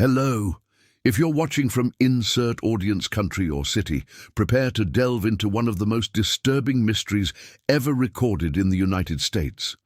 Hello. If you're watching from insert audience country or city, prepare to delve into one of the most disturbing mysteries ever recorded in the United States.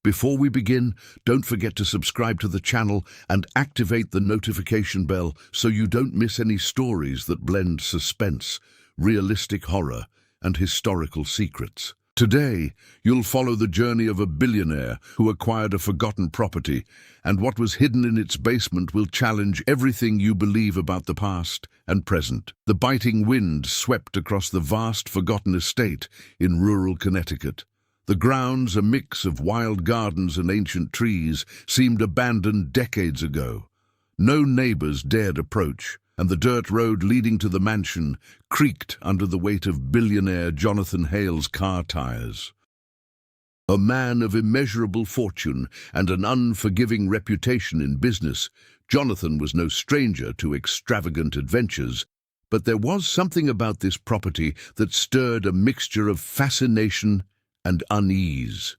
Before we begin, don't forget to subscribe to the channel and activate the notification bell so you don't miss any stories that blend suspense, realistic horror, and historical secrets. Today, you'll follow the journey of a billionaire who acquired a forgotten property, and what was hidden in its basement will challenge everything you believe about the past and present. The biting wind swept across the vast forgotten estate in rural Connecticut. The grounds, a mix of wild gardens and ancient trees, seemed abandoned decades ago. No neighbors dared approach, and the dirt road leading to the mansion creaked under the weight of billionaire Jonathan Hale's car tires. A man of immeasurable fortune and an unforgiving reputation in business, Jonathan was no stranger to extravagant adventures, but there was something about this property that stirred a mixture of fascination and unease.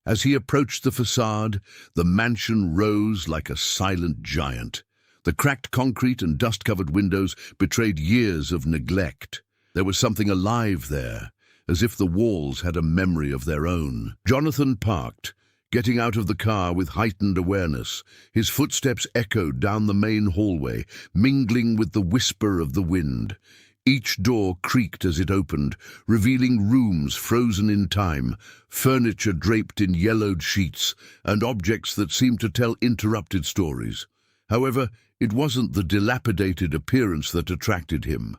As he approached the facade, the mansion rose like a silent giant. The cracked concrete and dust-covered windows betrayed years of neglect. There was something alive there, as if the walls had a memory of their own. Jonathan parked, getting out of the car with heightened awareness. His footsteps echoed down the main hallway, mingling with the whisper of the wind. Each door creaked as it opened, revealing rooms frozen in time, furniture draped in yellowed sheets, and objects that seemed to tell interrupted stories. However, it wasn't the dilapidated appearance that attracted him.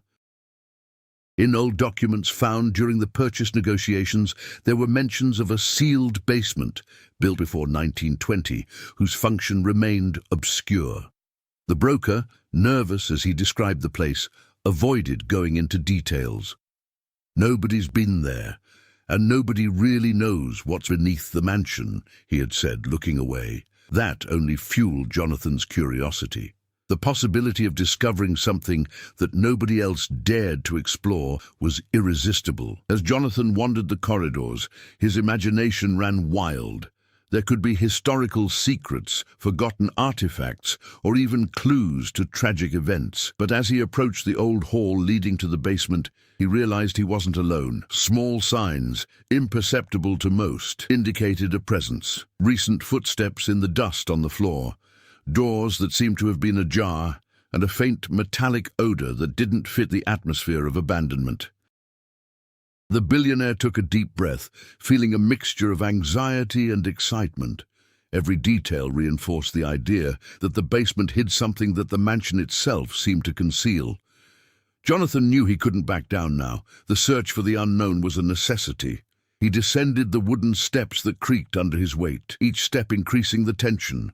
In old documents found during the purchase negotiations, there were mentions of a sealed basement, built before 1920, whose function remained obscure. The broker, nervous as he described the place, avoided going into details. "Nobody's been there, and nobody really knows what's beneath the mansion," he had said, looking away. That only fueled Jonathan's curiosity. The possibility of discovering something that nobody else dared to explore was irresistible. As Jonathan wandered the corridors, his imagination ran wild. There could be historical secrets, forgotten artifacts, or even clues to tragic events. But as he approached the old hall leading to the basement, he realized he wasn't alone. Small signs, imperceptible to most, indicated a presence. Recent footsteps in the dust on the floor, doors that seemed to have been ajar, and a faint metallic odor that didn't fit the atmosphere of abandonment. The billionaire took a deep breath, feeling a mixture of anxiety and excitement. Every detail reinforced the idea that the basement hid something that the mansion itself seemed to conceal. Jonathan knew he couldn't back down now. The search for the unknown was a necessity. He descended the wooden steps that creaked under his weight, each step increasing the tension.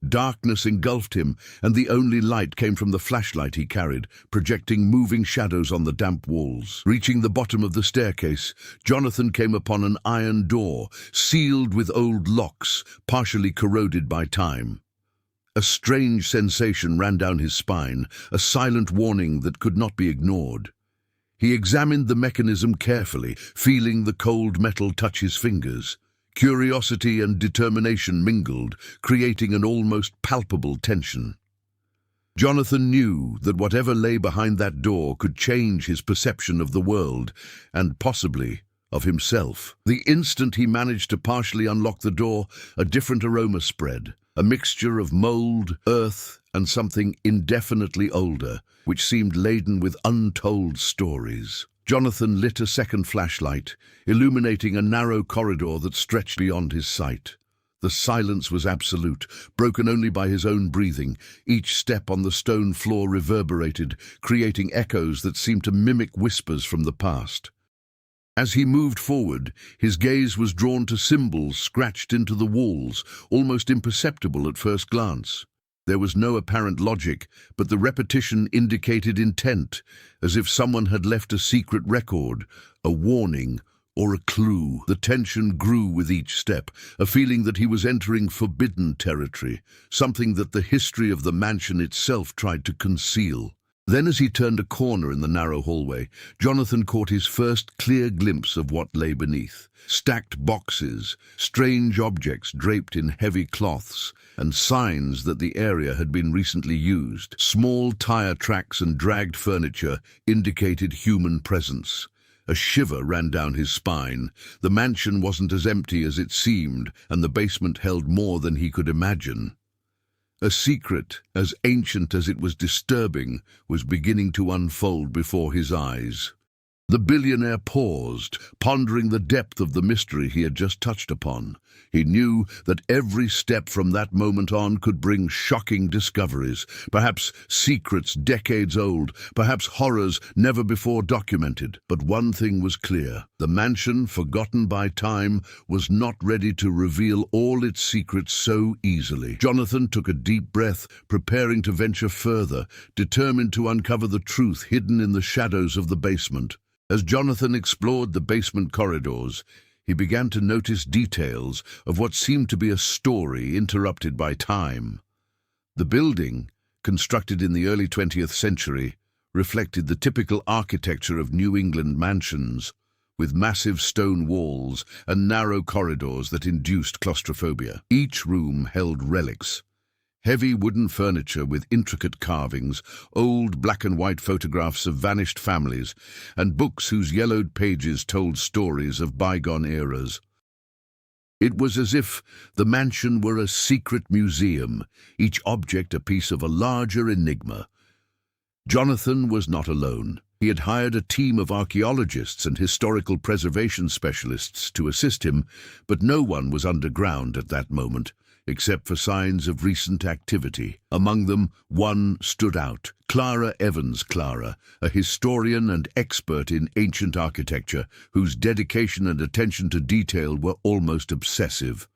Darkness engulfed him, and the only light came from the flashlight he carried, projecting moving shadows on the damp walls. Reaching the bottom of the staircase, Jonathan came upon an iron door, sealed with old locks, partially corroded by time. A strange sensation ran down his spine, a silent warning that could not be ignored. He examined the mechanism carefully, feeling the cold metal touch his fingers. Curiosity and determination mingled, creating an almost palpable tension. Jonathan knew that whatever lay behind that door could change his perception of the world, and possibly of himself. The instant he managed to partially unlock the door, a different aroma spread, a mixture of mold, earth, and something indefinitely older, which seemed laden with untold stories. Jonathan lit a second flashlight, illuminating a narrow corridor that stretched beyond his sight. The silence was absolute, broken only by his own breathing. Each step on the stone floor reverberated, creating echoes that seemed to mimic whispers from the past. As he moved forward, his gaze was drawn to symbols scratched into the walls, almost imperceptible at first glance. There was no apparent logic, but the repetition indicated intent, as if someone had left a secret record, a warning, or a clue. The tension grew with each step, a feeling that he was entering forbidden territory, something that the history of the mansion itself tried to conceal. Then, as he turned a corner in the narrow hallway, Jonathan caught his first clear glimpse of what lay beneath. Stacked boxes, strange objects draped in heavy cloths, and signs that the area had been recently used. Small tire tracks and dragged furniture indicated human presence. A shiver ran down his spine. The mansion wasn't as empty as it seemed, and the basement held more than he could imagine. A secret, as ancient as it was disturbing, was beginning to unfold before his eyes. The billionaire paused, pondering the depth of the mystery he had just touched upon. He knew that every step from that moment on could bring shocking discoveries, perhaps secrets decades old, perhaps horrors never before documented. But one thing was clear: the mansion, forgotten by time, was not ready to reveal all its secrets so easily. Jonathan took a deep breath, preparing to venture further, determined to uncover the truth hidden in the shadows of the basement. As Jonathan explored the basement corridors, he began to notice details of what seemed to be a story interrupted by time. The building, constructed in the early 20th century, reflected the typical architecture of New England mansions, with massive stone walls and narrow corridors that induced claustrophobia. Each room held relics: heavy wooden furniture with intricate carvings, old black-and-white photographs of vanished families, and books whose yellowed pages told stories of bygone eras. It was as if the mansion were a secret museum, each object a piece of a larger enigma. Jonathan was not alone. He had hired a team of archaeologists and historical preservation specialists to assist him, but no one was underground at that moment, except for signs of recent activity. Among them, one stood out: Clara Evans. Clara, a historian and expert in ancient architecture, whose dedication and attention to detail were almost obsessive.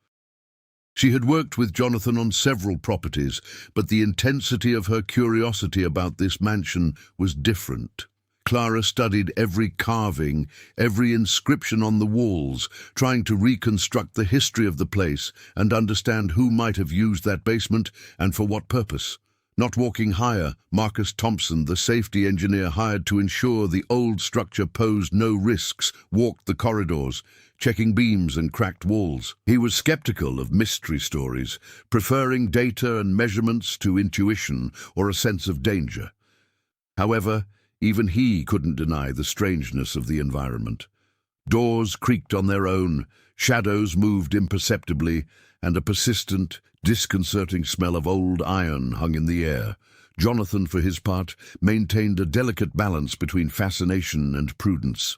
She had worked with Jonathan on several properties, but the intensity of her curiosity about this mansion was different. Clara studied every carving, every inscription on the walls, trying to reconstruct the history of the place and understand who might have used that basement and for what purpose. Not walking higher, Marcus Thompson, the safety engineer hired to ensure the old structure posed no risks, walked the corridors, checking beams and cracked walls. He was skeptical of mystery stories, preferring data and measurements to intuition or a sense of danger. However, even he couldn't deny the strangeness of the environment. Doors creaked on their own, shadows moved imperceptibly, and a persistent, disconcerting smell of old iron hung in the air. Jonathan, for his part, maintained a delicate balance between fascination and prudence.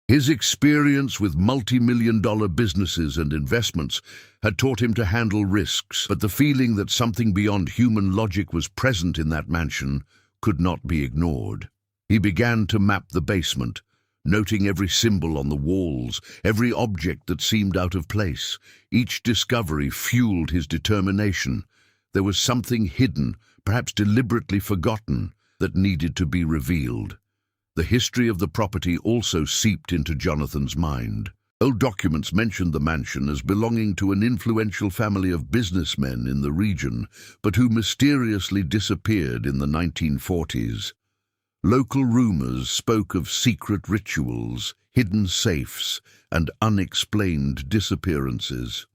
His experience with multi-million-dollar businesses and investments had taught him to handle risks, but the feeling that something beyond human logic was present in that mansion could not be ignored. He began to map the basement, noting every symbol on the walls, every object that seemed out of place. Each discovery fueled his determination. There was something hidden, perhaps deliberately forgotten, that needed to be revealed. The history of the property also seeped into Jonathan's mind. Old documents mentioned the mansion as belonging to an influential family of businessmen in the region, but who mysteriously disappeared in the 1940s. Local rumors spoke of secret rituals, hidden safes, and unexplained disappearances.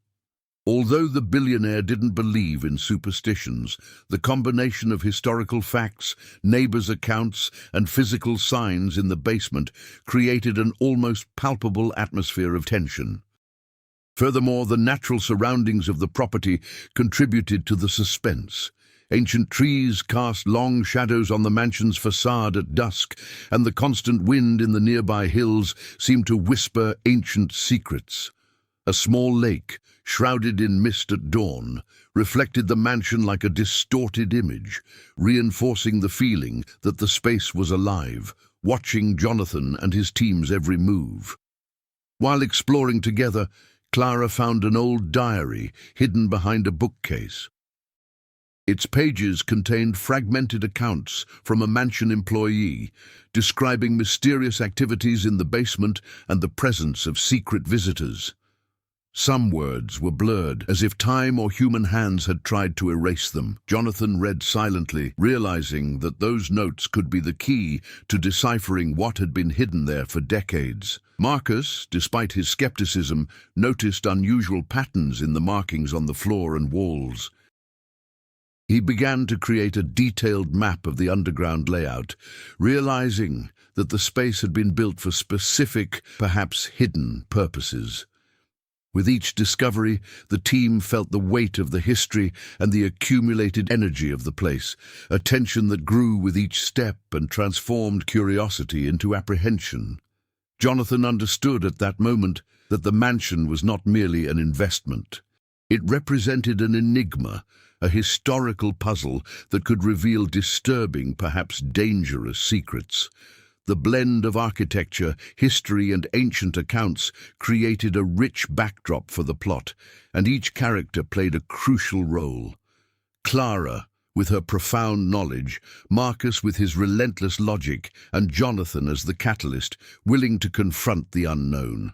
Although the billionaire didn't believe in superstitions, the combination of historical facts, neighbors' accounts, and physical signs in the basement created an almost palpable atmosphere of tension. Furthermore, the natural surroundings of the property contributed to the suspense. Ancient trees cast long shadows on the mansion's facade at dusk, and the constant wind in the nearby hills seemed to whisper ancient secrets. A small lake, shrouded in mist at dawn, reflected the mansion like a distorted image, reinforcing the feeling that the space was alive, watching Jonathan and his team's every move. While exploring together, Clara found an old diary hidden behind a bookcase. Its pages contained fragmented accounts from a mansion employee, describing mysterious activities in the basement and the presence of secret visitors. Some words were blurred, as if time or human hands had tried to erase them. Jonathan read silently, realizing that those notes could be the key to deciphering what had been hidden there for decades. Marcus, despite his skepticism, noticed unusual patterns in the markings on the floor and walls. He began to create a detailed map of the underground layout, realizing that the space had been built for specific, perhaps hidden, purposes. With each discovery, the team felt the weight of the history and the accumulated energy of the place, a tension that grew with each step and transformed curiosity into apprehension. Jonathan understood at that moment that the mansion was not merely an investment. It represented an enigma, a historical puzzle that could reveal disturbing, perhaps dangerous secrets. The blend of architecture, history, and ancient accounts created a rich backdrop for the plot, and each character played a crucial role. Clara, with her profound knowledge, Marcus with his relentless logic, and Jonathan as the catalyst, willing to confront the unknown.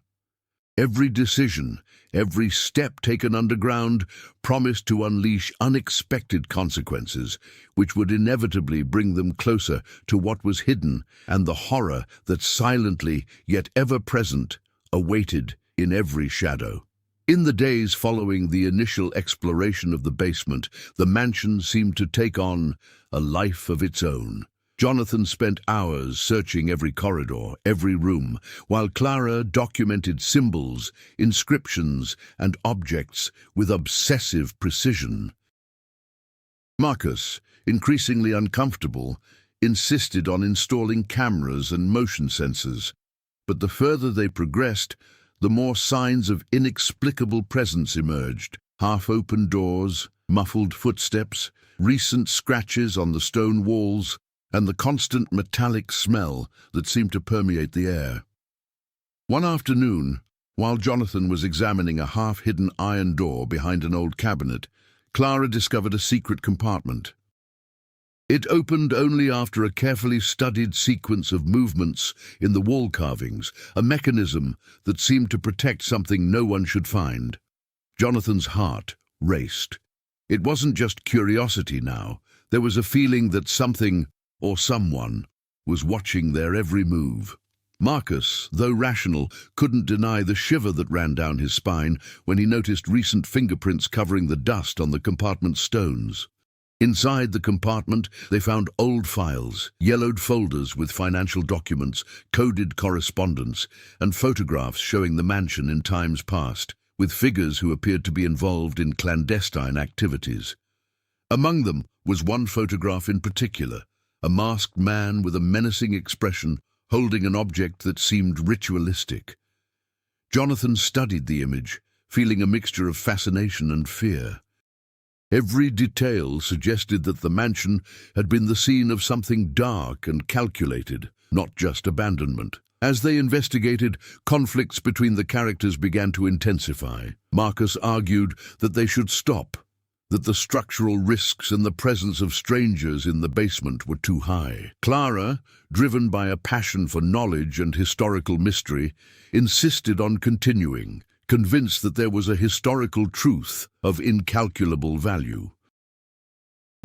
Every decision, every step taken underground, promised to unleash unexpected consequences, which would inevitably bring them closer to what was hidden and the horror that silently, yet ever-present, awaited in every shadow. In the days following the initial exploration of the basement, the mansion seemed to take on a life of its own. Jonathan spent hours searching every corridor, every room, while Clara documented symbols, inscriptions, and objects with obsessive precision. Marcus, increasingly uncomfortable, insisted on installing cameras and motion sensors, but the further they progressed, the more signs of inexplicable presence emerged. Half-open doors, muffled footsteps, recent scratches on the stone walls, and the constant metallic smell that seemed to permeate the air. One afternoon, while Jonathan was examining a half-hidden iron door behind an old cabinet, Clara discovered a secret compartment. It opened only after a carefully studied sequence of movements in the wall carvings, a mechanism that seemed to protect something no one should find. Jonathan's heart raced. It wasn't just curiosity now. There was a feeling that something, or someone, was watching their every move. Marcus, though rational, couldn't deny the shiver that ran down his spine when he noticed recent fingerprints covering the dust on the compartment's stones. Inside the compartment, they found old files, yellowed folders with financial documents, coded correspondence, and photographs showing the mansion in times past, with figures who appeared to be involved in clandestine activities. Among them was one photograph in particular, a masked man with a menacing expression holding an object that seemed ritualistic. Jonathan studied the image, feeling a mixture of fascination and fear. Every detail suggested that the mansion had been the scene of something dark and calculated, not just abandonment. As they investigated, conflicts between the characters began to intensify. Marcus argued that they should stop, that the structural risks and the presence of strangers in the basement were too high. Clara, driven by a passion for knowledge and historical mystery, insisted on continuing, convinced that there was a historical truth of incalculable value.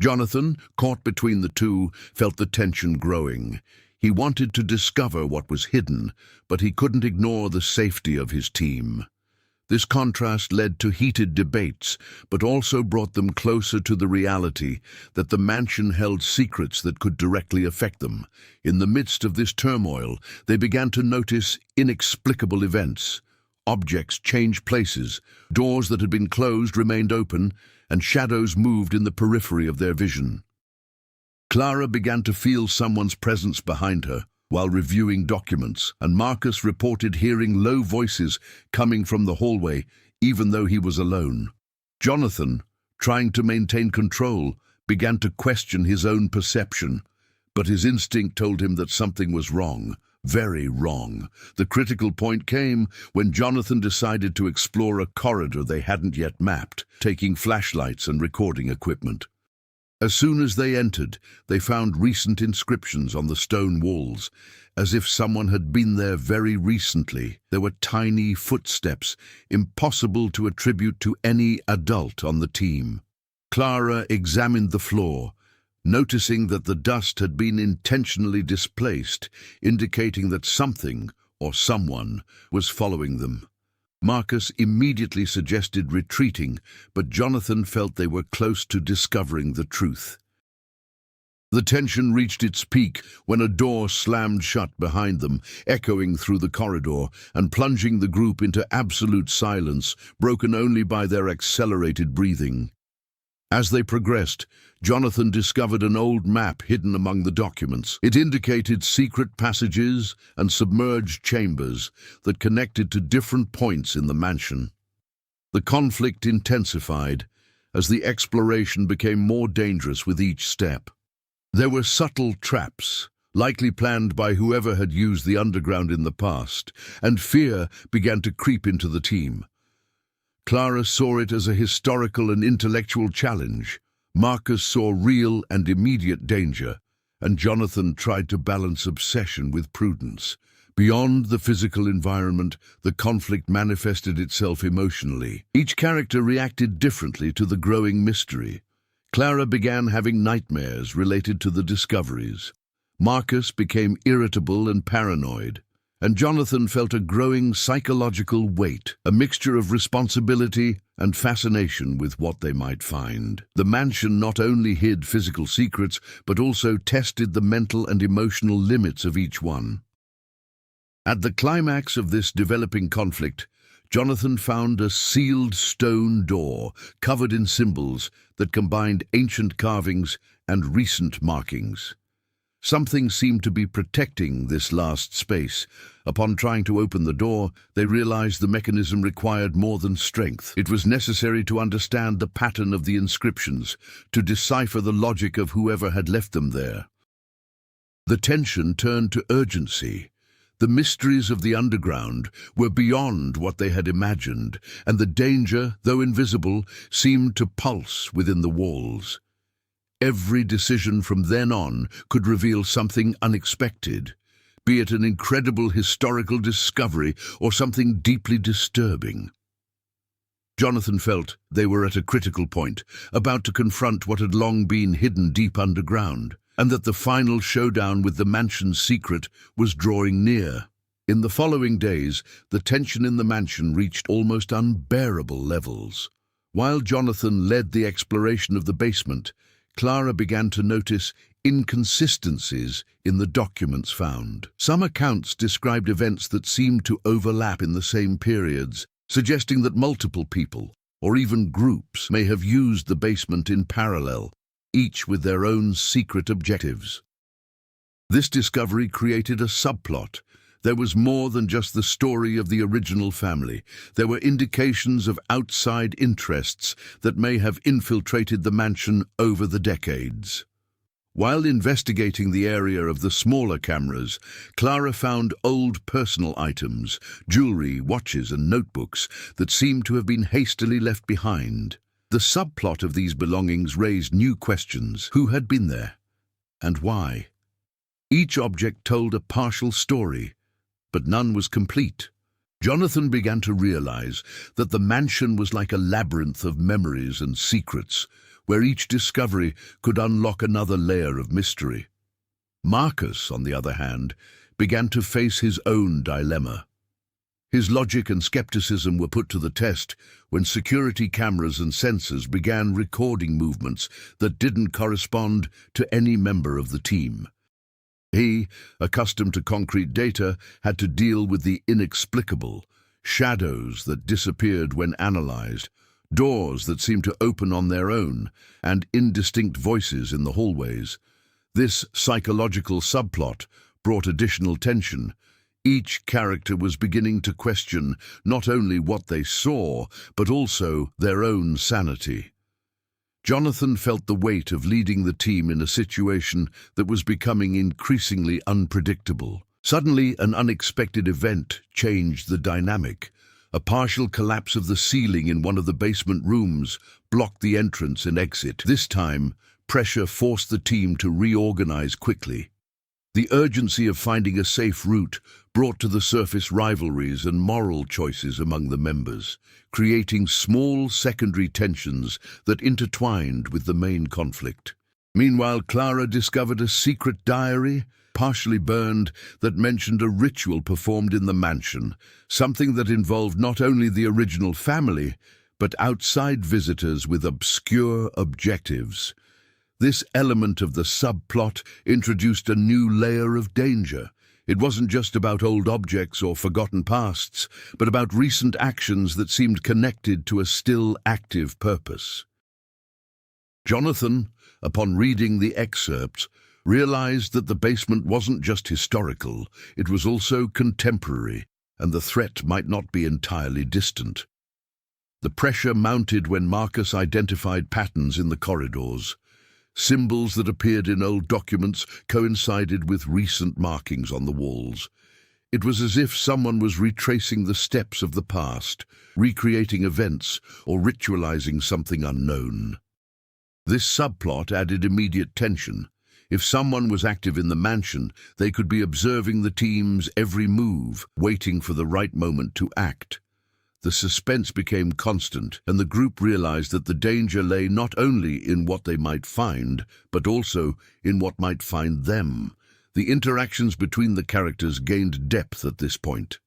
Jonathan, caught between the two, felt the tension growing. He wanted to discover what was hidden, but he couldn't ignore the safety of his team. This contrast led to heated debates, but also brought them closer to the reality that the mansion held secrets that could directly affect them. In the midst of this turmoil, they began to notice inexplicable events. Objects changed places, doors that had been closed remained open, and shadows moved in the periphery of their vision. Clara began to feel someone's presence behind her while reviewing documents, and Marcus reported hearing low voices coming from the hallway, even though he was alone. Jonathan, trying to maintain control, began to question his own perception, but his instinct told him that something was wrong, very wrong. The critical point came when Jonathan decided to explore a corridor they hadn't yet mapped, taking flashlights and recording equipment. As soon as they entered, they found recent inscriptions on the stone walls, as if someone had been there very recently. There were tiny footsteps, impossible to attribute to any adult on the team. Clara examined the floor, noticing that the dust had been intentionally displaced, indicating that something or someone was following them. Marcus immediately suggested retreating, but Jonathan felt they were close to discovering the truth. The tension reached its peak when a door slammed shut behind them, echoing through the corridor and plunging the group into absolute silence, broken only by their accelerated breathing. As they progressed, Jonathan discovered an old map hidden among the documents. It indicated secret passages and submerged chambers that connected to different points in the mansion. The conflict intensified as the exploration became more dangerous with each step. There were subtle traps, likely planned by whoever had used the underground in the past, and fear began to creep into the team. Clara saw it as a historical and intellectual challenge. Marcus saw real and immediate danger, and Jonathan tried to balance obsession with prudence. Beyond the physical environment, the conflict manifested itself emotionally. Each character reacted differently to the growing mystery. Clara began having nightmares related to the discoveries. Marcus became irritable and paranoid, and Jonathan felt a growing psychological weight, a mixture of responsibility and fascination with what they might find. The mansion not only hid physical secrets, but also tested the mental and emotional limits of each one. At the climax of this developing conflict, Jonathan found a sealed stone door covered in symbols that combined ancient carvings and recent markings. Something seemed to be protecting this last space. Upon trying to open the door, they realized the mechanism required more than strength. It was necessary to understand the pattern of the inscriptions, to decipher the logic of whoever had left them there. The tension turned to urgency. The mysteries of the underground were beyond what they had imagined, and the danger, though invisible, seemed to pulse within the walls. Every decision from then on could reveal something unexpected, be it an incredible historical discovery or something deeply disturbing. Jonathan felt they were at a critical point, about to confront what had long been hidden deep underground, and that the final showdown with the mansion's secret was drawing near. In the following days, the tension in the mansion reached almost unbearable levels. While Jonathan led the exploration of the basement, Clara began to notice inconsistencies in the documents found. Some accounts described events that seemed to overlap in the same periods, suggesting that multiple people, or even groups, may have used the basement in parallel, each with their own secret objectives. This discovery created a subplot. There was more than just the story of the original family. There were indications of outside interests that may have infiltrated the mansion over the decades. While investigating the area of the smaller cameras, Clara found old personal items, jewelry, watches, and notebooks that seemed to have been hastily left behind. The subplot of these belongings raised new questions. Who had been there? And why? Each object told a partial story, but none was complete. Jonathan began to realize that the mansion was like a labyrinth of memories and secrets, where each discovery could unlock another layer of mystery. Marcus, on the other hand, began to face his own dilemma. His logic and skepticism were put to the test when security cameras and sensors began recording movements that didn't correspond to any member of the team. He, accustomed to concrete data, had to deal with the inexplicable, shadows that disappeared when analyzed, doors that seemed to open on their own, and indistinct voices in the hallways. This psychological subplot brought additional tension. Each character was beginning to question not only what they saw, but also their own sanity. Jonathan felt the weight of leading the team in a situation that was becoming increasingly unpredictable. Suddenly, an unexpected event changed the dynamic. A partial collapse of the ceiling in one of the basement rooms blocked the entrance and exit. This time, pressure forced the team to reorganize quickly. The urgency of finding a safe route brought to the surface rivalries and moral choices among the members, creating small secondary tensions that intertwined with the main conflict. Meanwhile, Clara discovered a secret diary, partially burned, that mentioned a ritual performed in the mansion, something that involved not only the original family, but outside visitors with obscure objectives. This element of the subplot introduced a new layer of danger. It wasn't just about old objects or forgotten pasts, but about recent actions that seemed connected to a still active purpose. Jonathan, upon reading the excerpts, realized that the basement wasn't just historical, it was also contemporary, and the threat might not be entirely distant. The pressure mounted when Marcus identified patterns in the corridors. Symbols that appeared in old documents coincided with recent markings on the walls. It was as if someone was retracing the steps of the past, recreating events, or ritualizing something unknown. This subplot added immediate tension. If someone was active in the mansion, they could be observing the team's every move, waiting for the right moment to act. The suspense became constant, and the group realized that the danger lay not only in what they might find, but also in what might find them. The interactions between the characters gained depth at this point.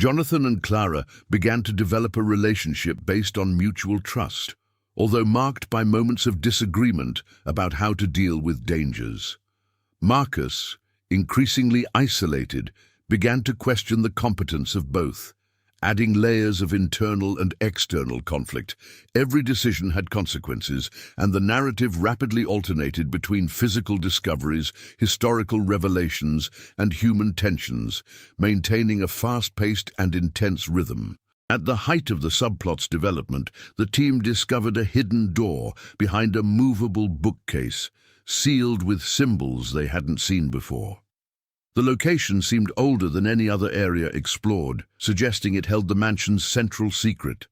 Jonathan and Clara began to develop a relationship based on mutual trust, although marked by moments of disagreement about how to deal with dangers. Marcus, increasingly isolated, began to question the competence of both, adding layers of internal and external conflict. Every decision had consequences, and the narrative rapidly alternated between physical discoveries, historical revelations, and human tensions, maintaining a fast-paced and intense rhythm. At the height of the subplot's development, the team discovered a hidden door behind a movable bookcase, sealed with symbols they hadn't seen before. The location seemed older than any other area explored, suggesting it held the mansion's central secret.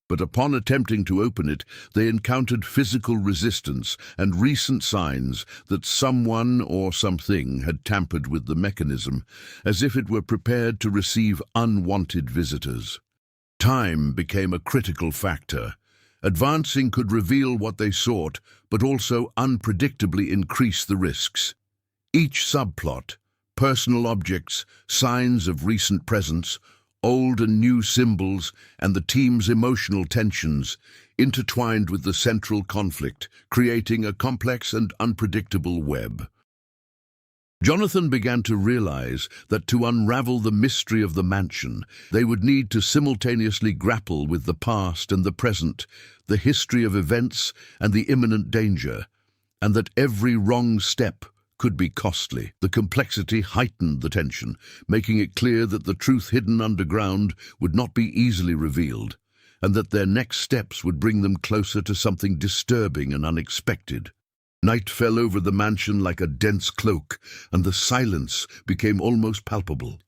But upon attempting to open it, they encountered physical resistance and recent signs that someone or something had tampered with the mechanism, as if it were prepared to receive unwanted visitors. Time became a critical factor. Advancing could reveal what they sought, but also unpredictably increase the risks. Each subplot, personal objects, signs of recent presence, old and new symbols, and the team's emotional tensions intertwined with the central conflict, creating a complex and unpredictable web. Jonathan began to realize that to unravel the mystery of the mansion, they would need to simultaneously grapple with the past and the present, the history of events and the imminent danger, and that every wrong step could be costly. The complexity heightened the tension, making it clear that the truth hidden underground would not be easily revealed, and that their next steps would bring them closer to something disturbing and unexpected. Night fell over the mansion like a dense cloak, and the silence became almost palpable.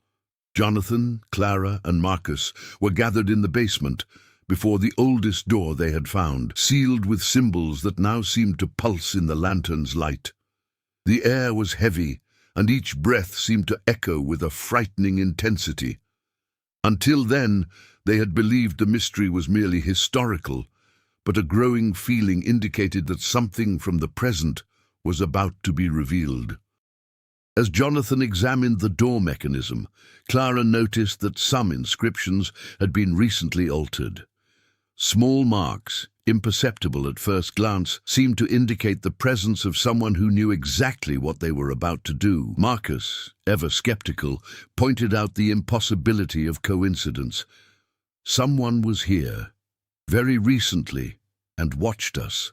Jonathan, Clara, and Marcus were gathered in the basement before the oldest door they had found, sealed with symbols that now seemed to pulse in the lantern's light. The air was heavy, and each breath seemed to echo with a frightening intensity. Until then, they had believed the mystery was merely historical, but a growing feeling indicated that something from the present was about to be revealed. As Jonathan examined the door mechanism, Clara noticed that some inscriptions had been recently altered. Small marks, imperceptible at first glance, seemed to indicate the presence of someone who knew exactly what they were about to do. Marcus, ever skeptical, pointed out the impossibility of coincidence. Someone was here, very recently, and watched us.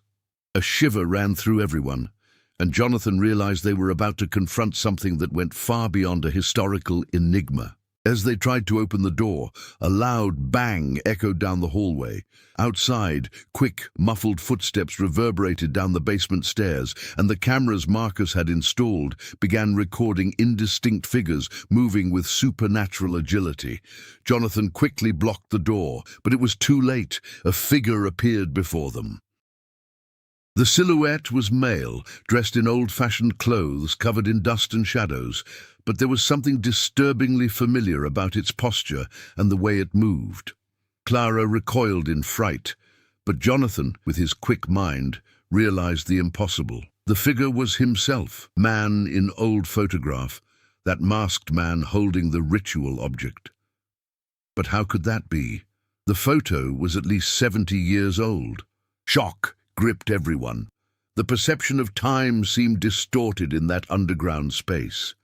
A shiver ran through everyone, and Jonathan realized they were about to confront something that went far beyond a historical enigma. As they tried to open the door, a loud bang echoed down the hallway. Outside, quick, muffled footsteps reverberated down the basement stairs, and the cameras Marcus had installed began recording indistinct figures moving with supernatural agility. Jonathan quickly blocked the door, but it was too late. A figure appeared before them. The silhouette was male, dressed in old-fashioned clothes covered in dust and shadows, but there was something disturbingly familiar about its posture and the way it moved. Clara recoiled in fright, but Jonathan, with his quick mind, realized the impossible. The figure was himself, man in old photograph, that masked man holding the ritual object. But how could that be? The photo was at least 70 years old. Shock gripped everyone. The perception of time seemed distorted in that underground space.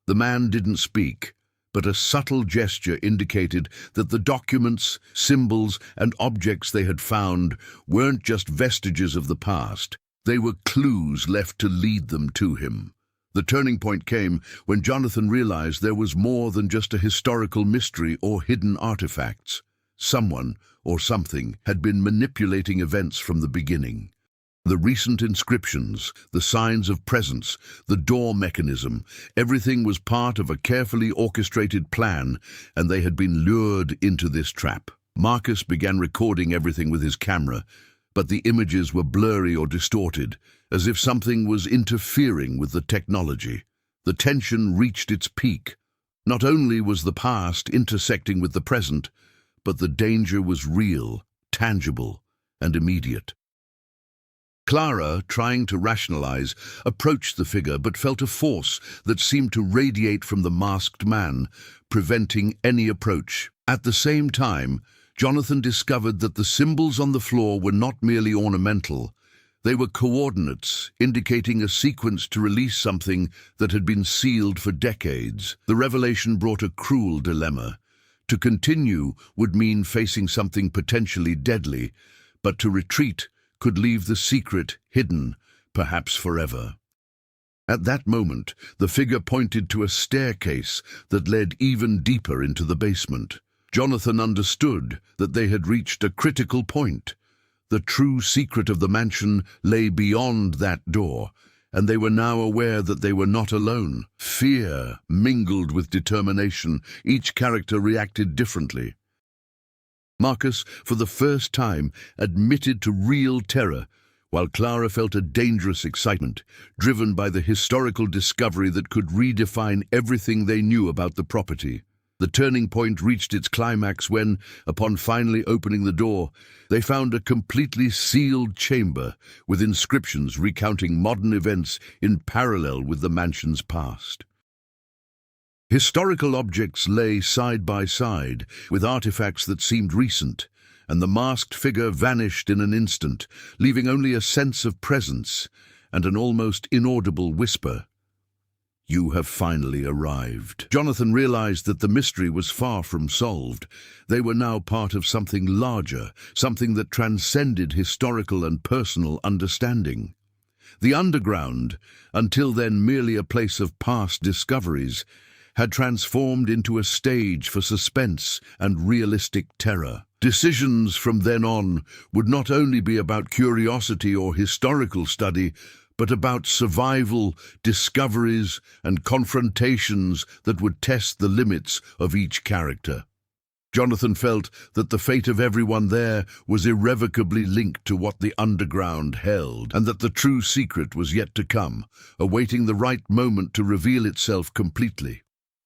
The man didn't speak, but a subtle gesture indicated that the documents, symbols, and objects they had found weren't just vestiges of the past. They were clues left to lead them to him. The turning point came when Jonathan realized there was more than just a historical mystery or hidden artifacts. Someone, or something, had been manipulating events from the beginning. The recent inscriptions, the signs of presence, the door mechanism, everything was part of a carefully orchestrated plan, and they had been lured into this trap. Marcus began recording everything with his camera, but the images were blurry or distorted, as if something was interfering with the technology. The tension reached its peak. Not only was the past intersecting with the present, but the danger was real, tangible, and immediate. Clara, trying to rationalize, approached the figure but felt a force that seemed to radiate from the masked man, preventing any approach. At the same time, Jonathan discovered that the symbols on the floor were not merely ornamental. They were coordinates, indicating a sequence to release something that had been sealed for decades. The revelation brought a cruel dilemma. To continue would mean facing something potentially deadly, but to retreat could leave the secret hidden, perhaps forever. At that moment, the figure pointed to a staircase that led even deeper into the basement. Jonathan understood that they had reached a critical point. The true secret of the mansion lay beyond that door, and they were now aware that they were not alone. Fear mingled with determination. Each character reacted differently. Marcus, for the first time, admitted to real terror, while Clara felt a dangerous excitement, driven by the historical discovery that could redefine everything they knew about the property. The turning point reached its climax when, upon finally opening the door, they found a completely sealed chamber with inscriptions recounting modern events in parallel with the mansion's past. Historical objects lay side by side with artifacts that seemed recent, and the masked figure vanished in an instant, leaving only a sense of presence and an almost inaudible whisper. "You have finally arrived." Jonathan realized that the mystery was far from solved. They were now part of something larger, something that transcended historical and personal understanding. The underground, until then merely a place of past discoveries, had transformed into a stage for suspense and realistic terror. Decisions from then on would not only be about curiosity or historical study, but about survival, discoveries, and confrontations that would test the limits of each character. Jonathan felt that the fate of everyone there was irrevocably linked to what the underground held, and that the true secret was yet to come, awaiting the right moment to reveal itself completely.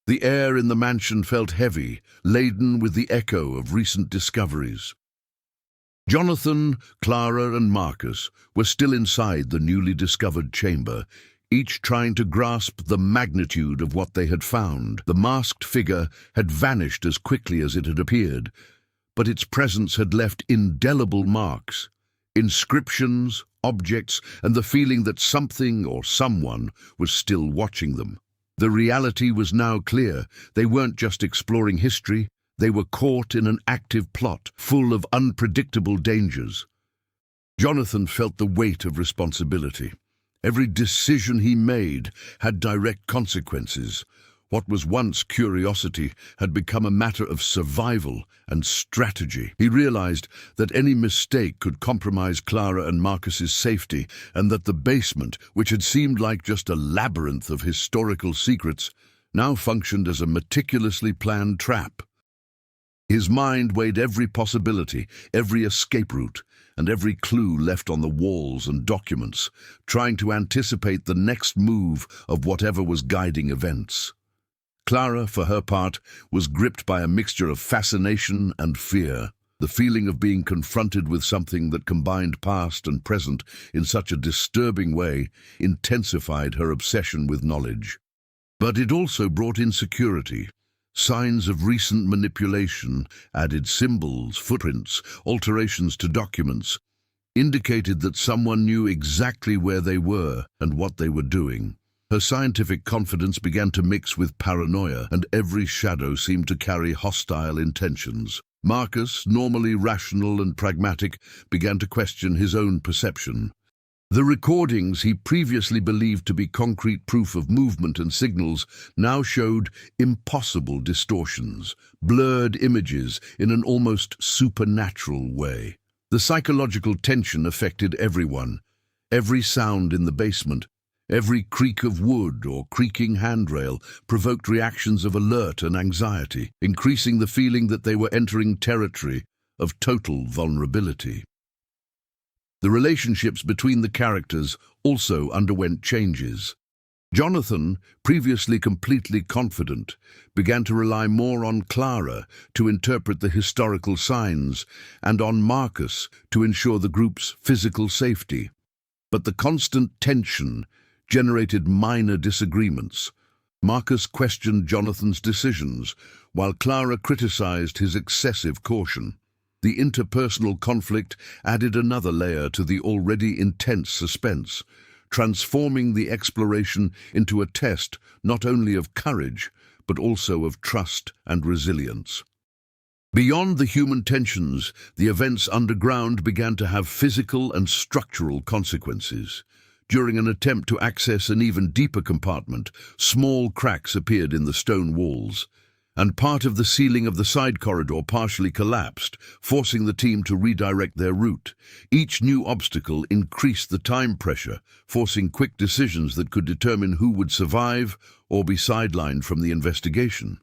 The air in the mansion felt heavy, laden with the echo of recent discoveries. Jonathan, Clara, and Marcus were still inside the newly discovered chamber, each trying to grasp the magnitude of what they had found. The masked figure had vanished as quickly as it had appeared, but its presence had left indelible marks, inscriptions, objects, and the feeling that something or someone was still watching them. The reality was now clear. They weren't just exploring history. They were caught in an active plot, full of unpredictable dangers. Jonathan felt the weight of responsibility. Every decision he made had direct consequences. What was once curiosity had become a matter of survival and strategy. He realized that any mistake could compromise Clara and Marcus's safety, and that the basement, which had seemed like just a labyrinth of historical secrets, now functioned as a meticulously planned trap. His mind weighed every possibility, every escape route, and every clue left on the walls and documents, trying to anticipate the next move of whatever was guiding events. Clara, for her part, was gripped by a mixture of fascination and fear. The feeling of being confronted with something that combined past and present in such a disturbing way intensified her obsession with knowledge. But it also brought insecurity. Signs of recent manipulation, added symbols, footprints, alterations to documents, indicated that someone knew exactly where they were and what they were doing. Her scientific confidence began to mix with paranoia, and every shadow seemed to carry hostile intentions. Marcus, normally rational and pragmatic, began to question his own perception. The recordings he previously believed to be concrete proof of movement and signals now showed impossible distortions, blurred images in an almost supernatural way. The psychological tension affected everyone. Every sound in the basement, every creak of wood or creaking handrail provoked reactions of alert and anxiety, increasing the feeling that they were entering territory of total vulnerability. The relationships between the characters also underwent changes. Jonathan, previously completely confident, began to rely more on Clara to interpret the historical signs and on Marcus to ensure the group's physical safety. But the constant tension generated minor disagreements. Marcus questioned Jonathan's decisions, while Clara criticized his excessive caution. The interpersonal conflict added another layer to the already intense suspense, transforming the exploration into a test not only of courage, but also of trust and resilience. Beyond the human tensions, the events underground began to have physical and structural consequences. During an attempt to access an even deeper compartment, small cracks appeared in the stone walls, and part of the ceiling of the side corridor partially collapsed, forcing the team to redirect their route. Each new obstacle increased the time pressure, forcing quick decisions that could determine who would survive or be sidelined from the investigation.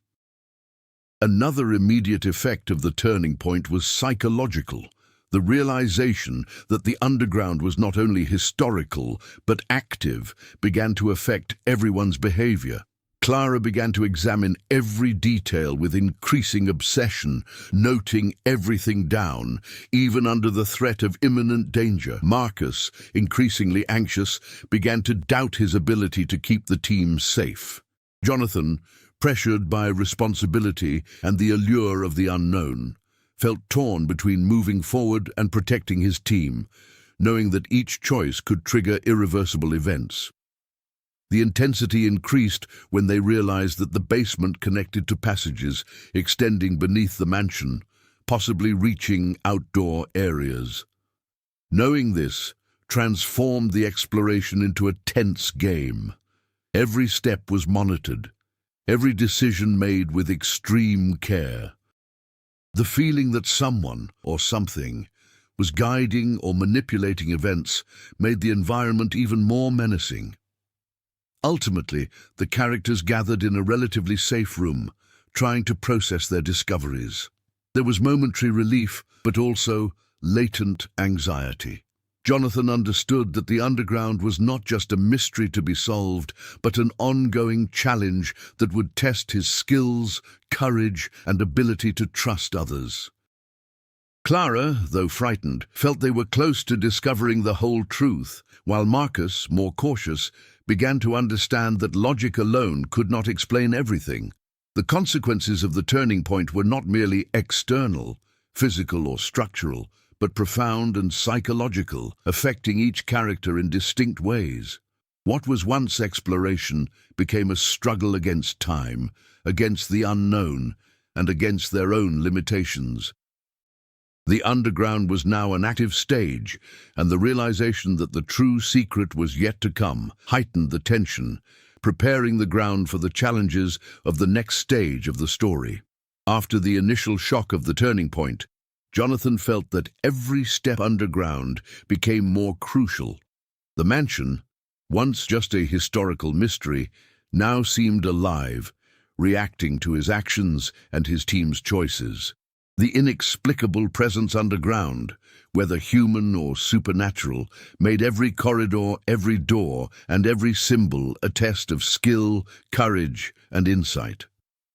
Another immediate effect of the turning point was psychological. The realization that the underground was not only historical but active began to affect everyone's behavior. Clara began to examine every detail with increasing obsession, noting everything down, even under the threat of imminent danger. Marcus, increasingly anxious, began to doubt his ability to keep the team safe. Jonathan, pressured by responsibility and the allure of the unknown, felt torn between moving forward and protecting his team, knowing that each choice could trigger irreversible events. The intensity increased when they realized that the basement connected to passages extending beneath the mansion, possibly reaching outdoor areas. Knowing this transformed the exploration into a tense game. Every step was monitored, every decision made with extreme care. The feeling that someone or something was guiding or manipulating events made the environment even more menacing. Ultimately, the characters gathered in a relatively safe room, trying to process their discoveries. There was momentary relief, but also latent anxiety. Jonathan understood that the underground was not just a mystery to be solved, but an ongoing challenge that would test his skills, courage, and ability to trust others. Clara, though frightened, felt they were close to discovering the whole truth, while Marcus, more cautious, began to understand that logic alone could not explain everything. The consequences of the turning point were not merely external, physical or structural, but profound and psychological, affecting each character in distinct ways. What was once exploration became a struggle against time, against the unknown, and against their own limitations. The underground was now an active stage, and the realization that the true secret was yet to come heightened the tension, preparing the ground for the challenges of the next stage of the story. After the initial shock of the turning point, Jonathan felt that every step underground became more crucial. The mansion, once just a historical mystery, now seemed alive, reacting to his actions and his team's choices. The inexplicable presence underground, whether human or supernatural, made every corridor, every door, and every symbol a test of skill, courage, and insight.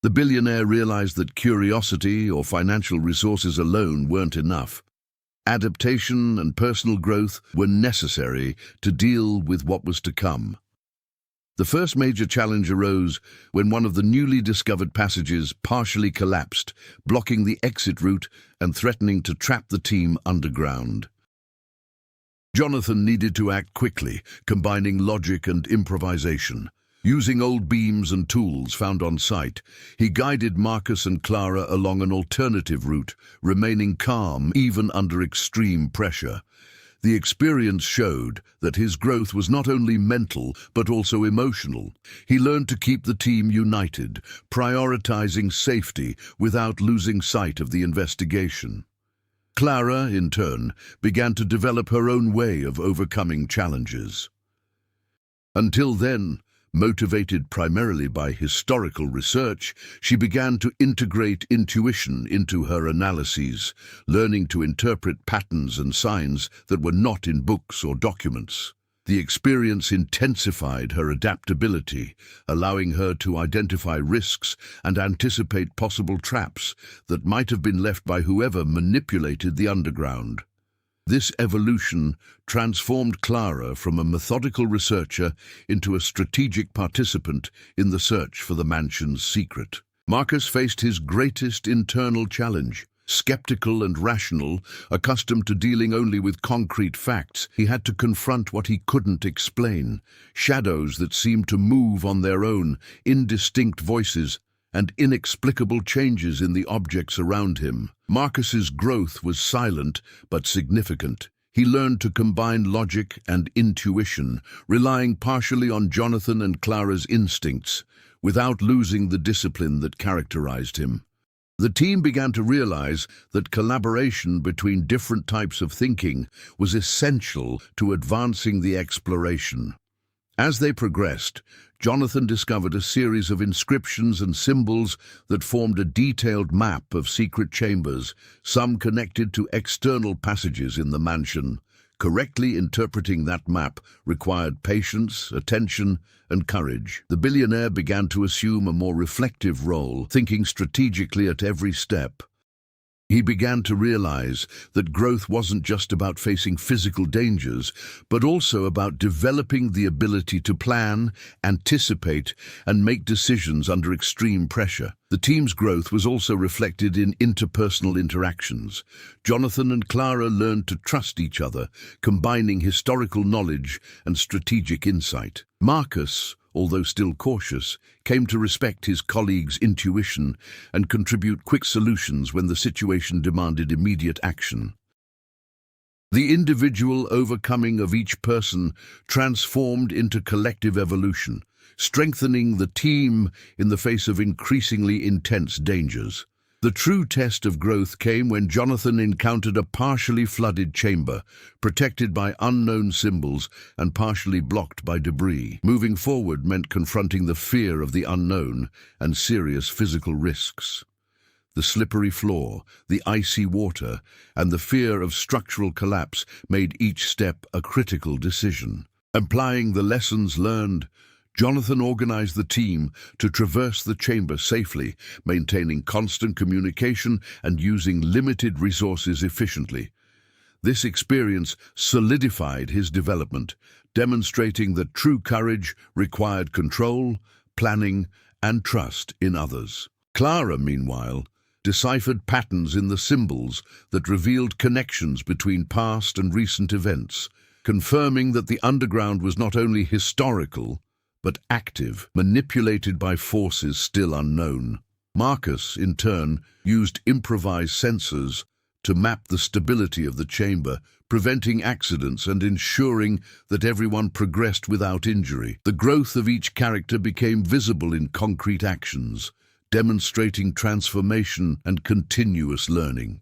The billionaire realized that curiosity or financial resources alone weren't enough. Adaptation and personal growth were necessary to deal with what was to come. The first major challenge arose when one of the newly discovered passages partially collapsed, blocking the exit route and threatening to trap the team underground. Jonathan needed to act quickly, combining logic and improvisation. Using old beams and tools found on site, he guided Marcus and Clara along an alternative route, remaining calm even under extreme pressure. The experience showed that his growth was not only mental but also emotional. He learned to keep the team united, prioritizing safety without losing sight of the investigation. Clara, in turn, began to develop her own way of overcoming challenges. Until then, motivated primarily by historical research, she began to integrate intuition into her analyses, learning to interpret patterns and signs that were not in books or documents. The experience intensified her adaptability, allowing her to identify risks and anticipate possible traps that might have been left by whoever manipulated the underground. This evolution transformed Clara from a methodical researcher into a strategic participant in the search for the mansion's secret. Marcus faced his greatest internal challenge. Skeptical and rational, accustomed to dealing only with concrete facts, he had to confront what he couldn't explain, shadows that seemed to move on their own, indistinct voices, and inexplicable changes in the objects around him. Marcus's growth was silent but significant. He learned to combine logic and intuition, relying partially on Jonathan and Clara's instincts, without losing the discipline that characterized him. The team began to realize that collaboration between different types of thinking was essential to advancing the exploration. As they progressed, Jonathan discovered a series of inscriptions and symbols that formed a detailed map of secret chambers, some connected to external passages in the mansion. Correctly interpreting that map required patience, attention, and courage. The billionaire began to assume a more reflective role, thinking strategically at every step. He began to realize that growth wasn't just about facing physical dangers, but also about developing the ability to plan, anticipate, and make decisions under extreme pressure. The team's growth was also reflected in interpersonal interactions. Jonathan and Clara learned to trust each other, combining historical knowledge and strategic insight. Marcus, although still cautious, came to respect his colleagues' intuition and contribute quick solutions when the situation demanded immediate action. The individual overcoming of each person transformed into collective evolution, strengthening the team in the face of increasingly intense dangers. The true test of growth came when Jonathan encountered a partially flooded chamber, protected by unknown symbols and partially blocked by debris. Moving forward meant confronting the fear of the unknown and serious physical risks. The slippery floor, the icy water, and the fear of structural collapse made each step a critical decision. Applying the lessons learned, Jonathan organized the team to traverse the chamber safely, maintaining constant communication and using limited resources efficiently. This experience solidified his development, demonstrating that true courage required control, planning, and trust in others. Clara, meanwhile, deciphered patterns in the symbols that revealed connections between past and recent events, confirming that the underground was not only historical, but active, manipulated by forces still unknown. Marcus, in turn, used improvised sensors to map the stability of the chamber, preventing accidents and ensuring that everyone progressed without injury. The growth of each character became visible in concrete actions, demonstrating transformation and continuous learning.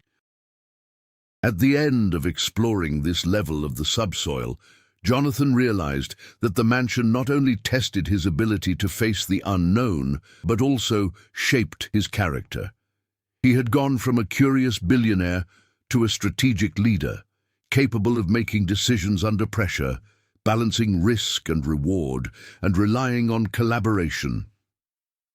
At the end of exploring this level of the subsoil, Jonathan realized that the mansion not only tested his ability to face the unknown, but also shaped his character. He had gone from a curious billionaire to a strategic leader, capable of making decisions under pressure, balancing risk and reward, and relying on collaboration.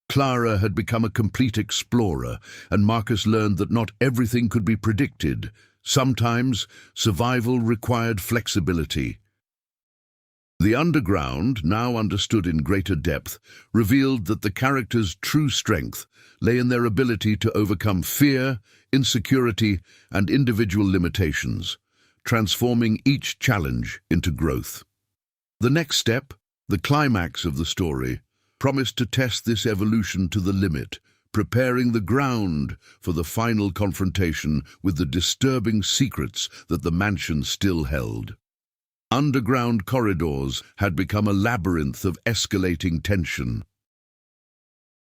Clara had become a complete explorer, and Marcus learned that not everything could be predicted. Sometimes, survival required flexibility. The underground, now understood in greater depth, revealed that the characters' true strength lay in their ability to overcome fear, insecurity, and individual limitations, transforming each challenge into growth. The next step, the climax of the story, promised to test this evolution to the limit, preparing the ground for the final confrontation with the disturbing secrets that the mansion still held. Underground corridors had become a labyrinth of escalating tension.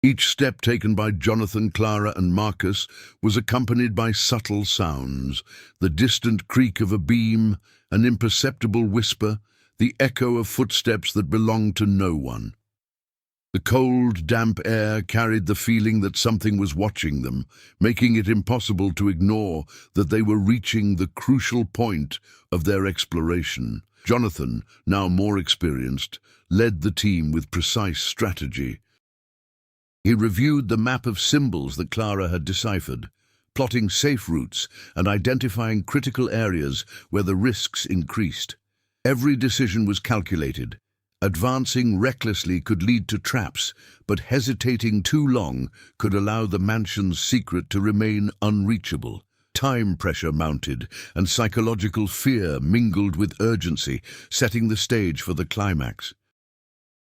Each step taken by Jonathan, Clara, and Marcus was accompanied by subtle sounds: the distant creak of a beam, an imperceptible whisper, the echo of footsteps that belonged to no one. The cold, damp air carried the feeling that something was watching them, making it impossible to ignore that they were reaching the crucial point of their exploration. Jonathan, now more experienced, led the team with precise strategy. He reviewed the map of symbols that Clara had deciphered, plotting safe routes and identifying critical areas where the risks increased. Every decision was calculated. Advancing recklessly could lead to traps, but hesitating too long could allow the mansion's secret to remain unreachable. Time pressure mounted, and psychological fear mingled with urgency, setting the stage for the climax.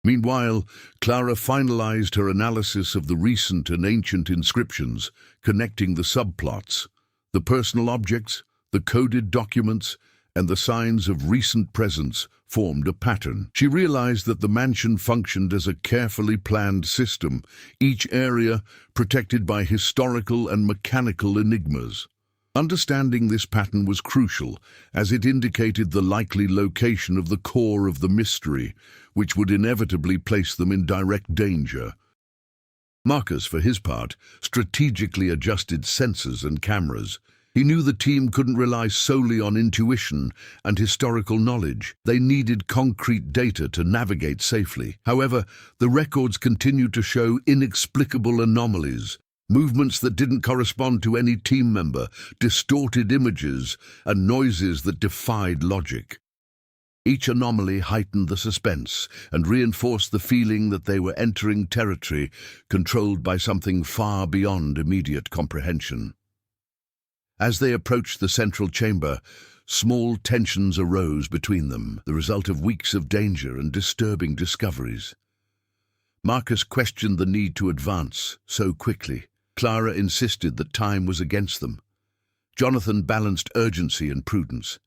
Meanwhile, Clara finalized her analysis of the recent and ancient inscriptions, connecting the subplots, the personal objects, the coded documents, and the signs of recent presence formed a pattern. She realized that the mansion functioned as a carefully planned system, each area protected by historical and mechanical enigmas. Understanding this pattern was crucial, as it indicated the likely location of the core of the mystery, which would inevitably place them in direct danger. Marcus, for his part, strategically adjusted sensors and cameras. He knew the team couldn't rely solely on intuition and historical knowledge. They needed concrete data to navigate safely. However, the records continued to show inexplicable anomalies, movements that didn't correspond to any team member, distorted images, and noises that defied logic. Each anomaly heightened the suspense and reinforced the feeling that they were entering territory controlled by something far beyond immediate comprehension. As they approached the central chamber, small tensions arose between them, the result of weeks of danger and disturbing discoveries. Marcus questioned the need to advance so quickly. Clara insisted that time was against them. Jonathan balanced urgency and prudence.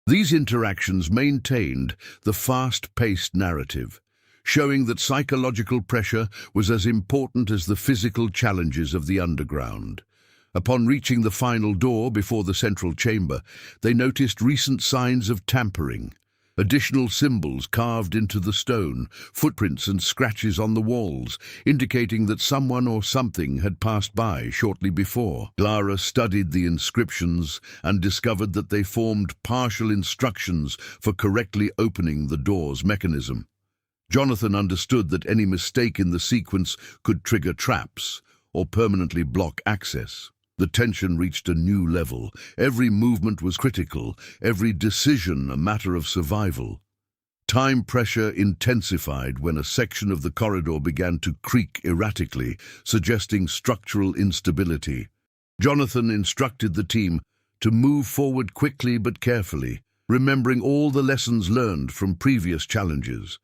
These interactions maintained the fast-paced narrative, showing that psychological pressure was as important as the physical challenges of the underground. Upon reaching the final door before the central chamber, they noticed recent signs of tampering. Additional symbols carved into the stone, footprints and scratches on the walls, indicating that someone or something had passed by shortly before. Clara studied the inscriptions and discovered that they formed partial instructions for correctly opening the door's mechanism. Jonathan understood that any mistake in the sequence could trigger traps or permanently block access. The tension reached a new level. Every movement was critical, every decision a matter of survival. Time pressure intensified when a section of the corridor began to creak erratically, suggesting structural instability. Jonathan instructed the team to move forward quickly but carefully, remembering all the lessons learned from previous challenges.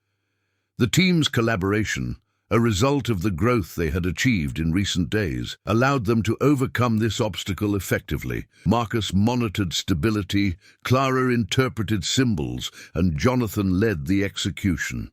The team's collaboration, a result of the growth they had achieved in recent days, allowed them to overcome this obstacle effectively. Marcus monitored stability, Clara interpreted symbols, and Jonathan led the execution.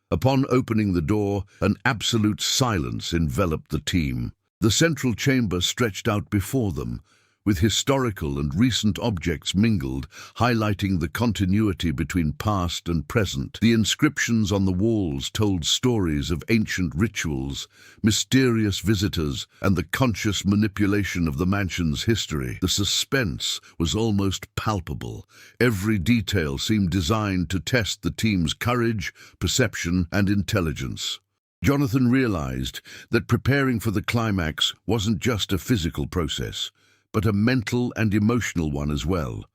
Upon opening the door, an absolute silence enveloped the team. The central chamber stretched out before them, with historical and recent objects mingled, highlighting the continuity between past and present. The inscriptions on the walls told stories of ancient rituals, mysterious visitors, and the conscious manipulation of the mansion's history. The suspense was almost palpable. Every detail seemed designed to test the team's courage, perception, and intelligence. Jonathan realized that preparing for the climax wasn't just a physical process, but a mental and emotional one as well.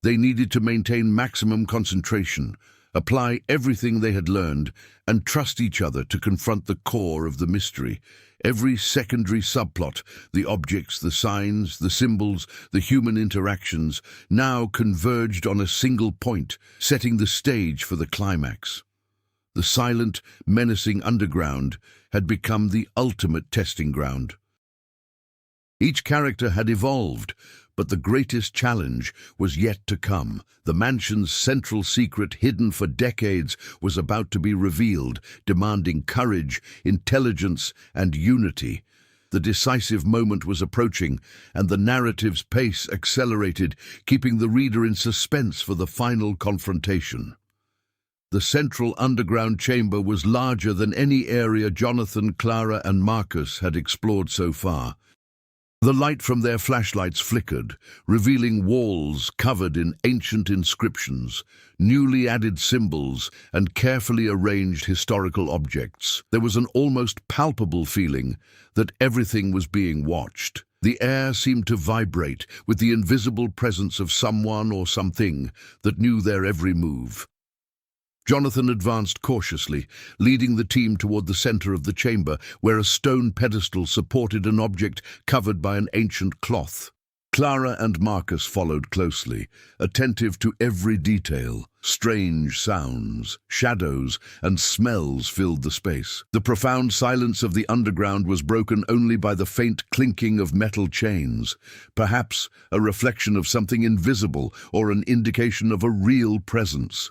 They needed to maintain maximum concentration, apply everything they had learned, and trust each other to confront the core of the mystery. Every secondary subplot, the objects, the signs, the symbols, the human interactions, now converged on a single point, setting the stage for the climax. The silent, menacing underground had become the ultimate testing ground. Each character had evolved, but the greatest challenge was yet to come. The mansion's central secret, hidden for decades, was about to be revealed, demanding courage, intelligence, and unity. The decisive moment was approaching, and the narrative's pace accelerated, keeping the reader in suspense for the final confrontation. The central underground chamber was larger than any area Jonathan, Clara, and Marcus had explored so far. The light from their flashlights flickered, revealing walls covered in ancient inscriptions, newly added symbols, and carefully arranged historical objects. There was an almost palpable feeling that everything was being watched. The air seemed to vibrate with the invisible presence of someone or something that knew their every move. Jonathan advanced cautiously, leading the team toward the center of the chamber, where a stone pedestal supported an object covered by an ancient cloth. Clara and Marcus followed closely, attentive to every detail. Strange sounds, shadows, and smells filled the space. The profound silence of the underground was broken only by the faint clinking of metal chains, perhaps a reflection of something invisible or an indication of a real presence.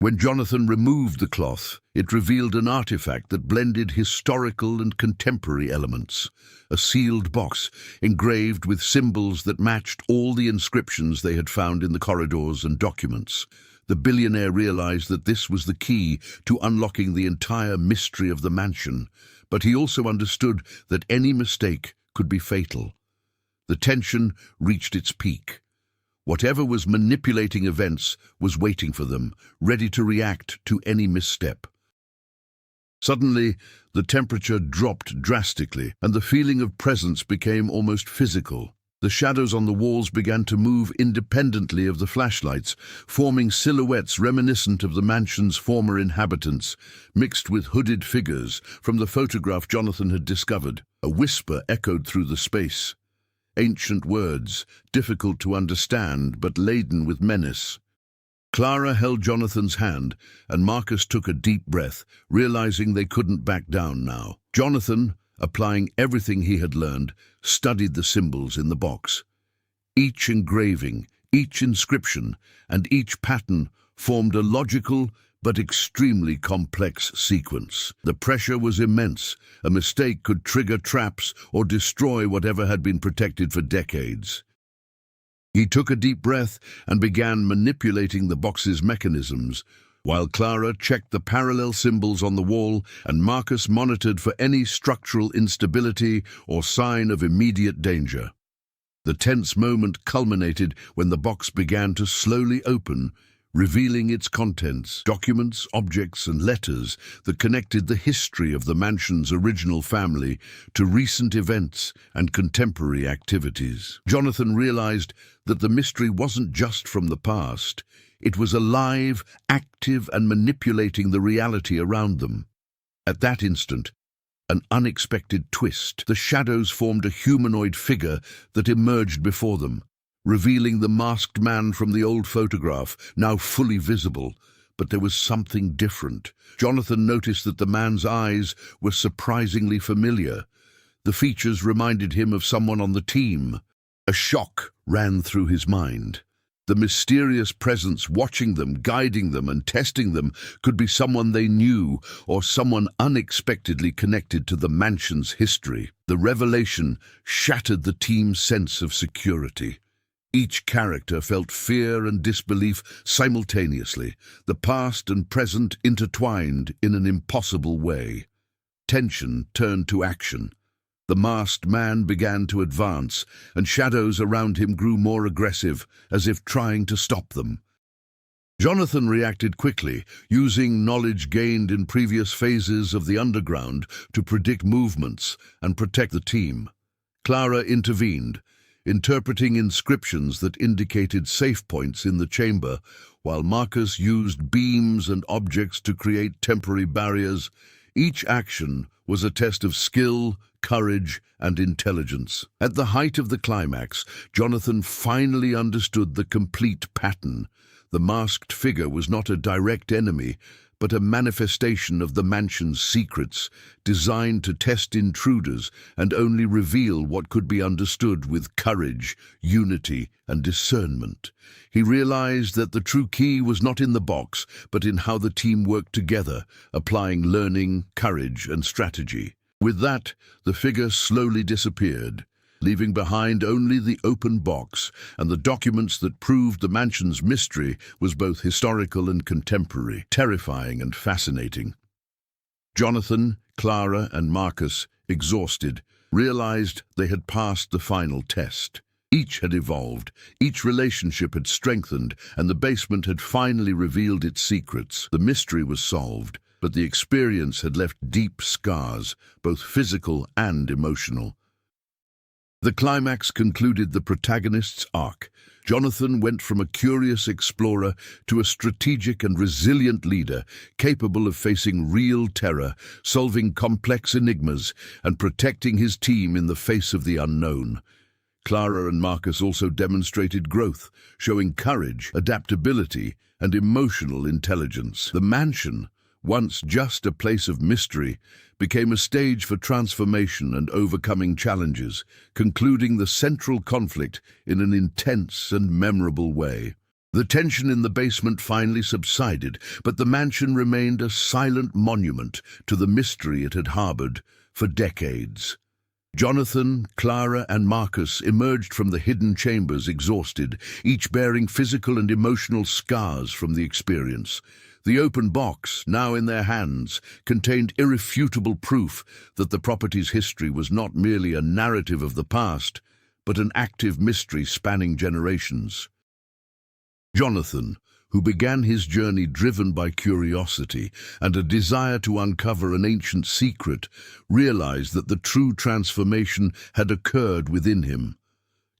When Jonathan removed the cloth, it revealed an artifact that blended historical and contemporary elements. A sealed box, engraved with symbols that matched all the inscriptions they had found in the corridors and documents. The billionaire realized that this was the key to unlocking the entire mystery of the mansion, but he also understood that any mistake could be fatal. The tension reached its peak. Whatever was manipulating events was waiting for them, ready to react to any misstep. Suddenly, the temperature dropped drastically, and the feeling of presence became almost physical. The shadows on the walls began to move independently of the flashlights, forming silhouettes reminiscent of the mansion's former inhabitants, mixed with hooded figures from the photograph Jonathan had discovered. A whisper echoed through the space. Ancient words, difficult to understand but laden with menace. Clara held Jonathan's hand, and Marcus took a deep breath, realizing they couldn't back down now. Jonathan, applying everything he had learned, studied the symbols in the box. Each engraving, each inscription, and each pattern formed a logical but extremely complex sequence. The pressure was immense. A mistake could trigger traps or destroy whatever had been protected for decades. He took a deep breath and began manipulating the box's mechanisms, while Clara checked the parallel symbols on the wall and Marcus monitored for any structural instability or sign of immediate danger. The tense moment culminated when the box began to slowly open, revealing its contents, documents, objects, and letters that connected the history of the mansion's original family to recent events and contemporary activities. Jonathan realized that the mystery wasn't just from the past. It was alive, active, and manipulating the reality around them. At that instant, an unexpected twist. The shadows formed a humanoid figure that emerged before them, revealing the masked man from the old photograph, now fully visible. But there was something different. Jonathan noticed that the man's eyes were surprisingly familiar. The features reminded him of someone on the team. A shock ran through his mind. The mysterious presence watching them, guiding them, and testing them could be someone they knew or someone unexpectedly connected to the mansion's history. The revelation shattered the team's sense of security. Each character felt fear and disbelief simultaneously, the past and present intertwined in an impossible way. Tension turned to action. The masked man began to advance, and shadows around him grew more aggressive, as if trying to stop them. Jonathan reacted quickly, using knowledge gained in previous phases of the underground to predict movements and protect the team. Clara intervened, interpreting inscriptions that indicated safe points in the chamber, while Marcus used beams and objects to create temporary barriers. Each action was a test of skill, courage, and intelligence. At the height of the climax, Jonathan finally understood the complete pattern. The masked figure was not a direct enemy, but a manifestation of the mansion's secrets, designed to test intruders and only reveal what could be understood with courage, unity, and discernment. He realized that the true key was not in the box, but in how the team worked together, applying learning, courage, and strategy. With that, the figure slowly disappeared, leaving behind only the open box and the documents that proved the mansion's mystery was both historical and contemporary, terrifying and fascinating. Jonathan, Clara, and Marcus, exhausted, realized they had passed the final test. Each had evolved, each relationship had strengthened, and the basement had finally revealed its secrets. The mystery was solved, but the experience had left deep scars, both physical and emotional. The climax concluded the protagonist's arc. Jonathan went from a curious explorer to a strategic and resilient leader, capable of facing real terror, solving complex enigmas, and protecting his team in the face of the unknown. Clara and Marcus also demonstrated growth, showing courage, adaptability, and emotional intelligence. The mansion, once just a place of mystery, became a stage for transformation and overcoming challenges, concluding the central conflict in an intense and memorable way. The tension in the basement finally subsided, but the mansion remained a silent monument to the mystery it had harbored for decades. Jonathan, Clara, and Marcus emerged from the hidden chambers exhausted, each bearing physical and emotional scars from the experience. The open box, now in their hands, contained irrefutable proof that the property's history was not merely a narrative of the past, but an active mystery spanning generations. Jonathan, who began his journey driven by curiosity and a desire to uncover an ancient secret, realized that the true transformation had occurred within him.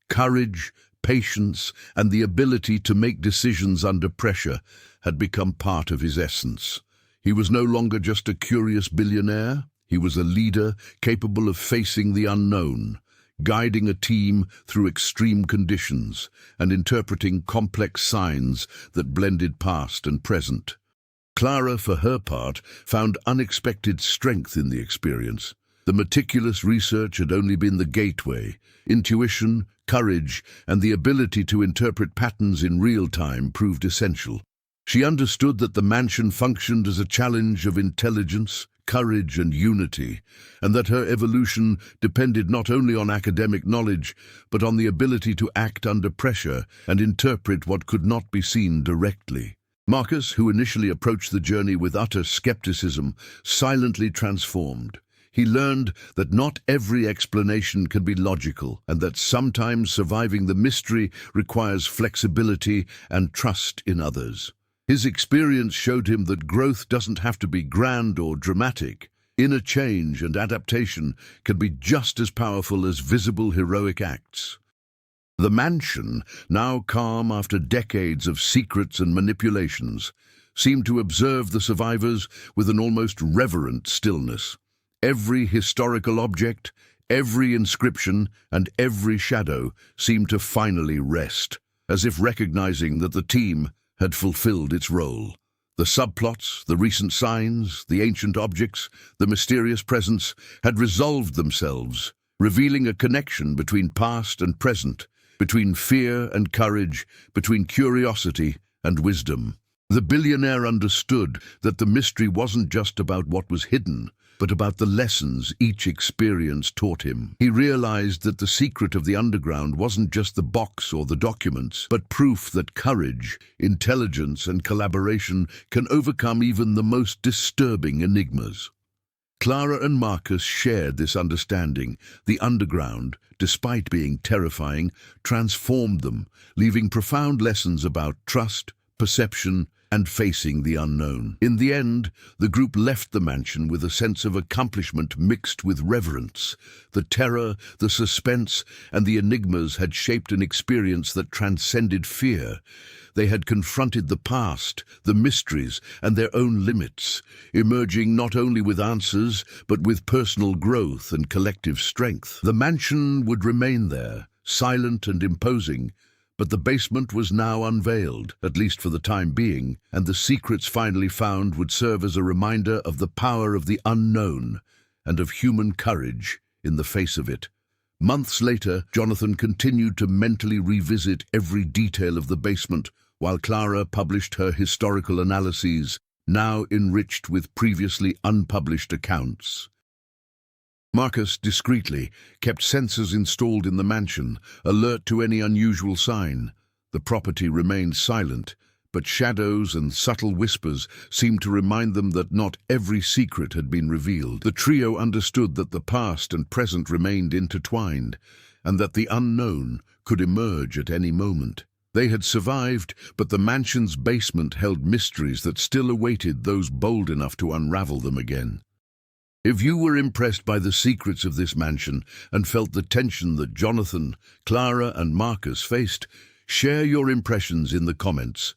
Courage, patience, and the ability to make decisions under pressure had become part of his essence. He was no longer just a curious billionaire. He was a leader capable of facing the unknown, guiding a team through extreme conditions, and interpreting complex signs that blended past and present. Clara, for her part, found unexpected strength in the experience. The meticulous research had only been the gateway. Intuition, courage, and the ability to interpret patterns in real time proved essential. She understood that the mansion functioned as a challenge of intelligence, courage, and unity, and that her evolution depended not only on academic knowledge, but on the ability to act under pressure and interpret what could not be seen directly. Marcus, who initially approached the journey with utter skepticism, silently transformed. He learned that not every explanation can be logical, and that sometimes surviving the mystery requires flexibility and trust in others. His experience showed him that growth doesn't have to be grand or dramatic. Inner change and adaptation can be just as powerful as visible heroic acts. The mansion, now calm after decades of secrets and manipulations, seemed to observe the survivors with an almost reverent stillness. Every historical object, every inscription, and every shadow seemed to finally rest, as if recognizing that the team had fulfilled its role. The subplots, the recent signs, the ancient objects, the mysterious presence had resolved themselves, revealing a connection between past and present, between fear and courage, between curiosity and wisdom. The billionaire understood that the mystery wasn't just about what was hidden, but about the lessons each experience taught him. He realized that the secret of the underground wasn't just the box or the documents, but proof that courage, intelligence, and collaboration can overcome even the most disturbing enigmas. Clara and Marcus shared this understanding. The underground, despite being terrifying, transformed them, leaving profound lessons about trust, perception, and facing the unknown. In the end, the group left the mansion with a sense of accomplishment mixed with reverence. The terror, the suspense, and the enigmas had shaped an experience that transcended fear. They had confronted the past, the mysteries, and their own limits, emerging not only with answers, but with personal growth and collective strength. The mansion would remain there, silent and imposing, but the basement was now unveiled, at least for the time being, and the secrets finally found would serve as a reminder of the power of the unknown and of human courage in the face of it. Months later, Jonathan continued to mentally revisit every detail of the basement, while Clara published her historical analyses, now enriched with previously unpublished accounts. Marcus, discreetly, kept sensors installed in the mansion, alert to any unusual sign. The property remained silent, but shadows and subtle whispers seemed to remind them that not every secret had been revealed. The trio understood that the past and present remained intertwined, and that the unknown could emerge at any moment. They had survived, but the mansion's basement held mysteries that still awaited those bold enough to unravel them again. If you were impressed by the secrets of this mansion and felt the tension that Jonathan, Clara, and Marcus faced, share your impressions in the comments.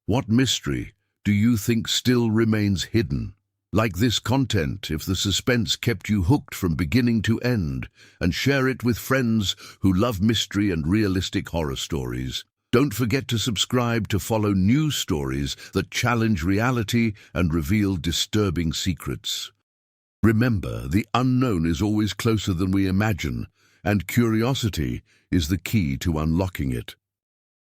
What mystery do you think still remains hidden? Like this content if the suspense kept you hooked from beginning to end, and share it with friends who love mystery and realistic horror stories. Don't forget to subscribe to follow news stories that challenge reality and reveal disturbing secrets. Remember, the unknown is always closer than we imagine, and curiosity is the key to unlocking it.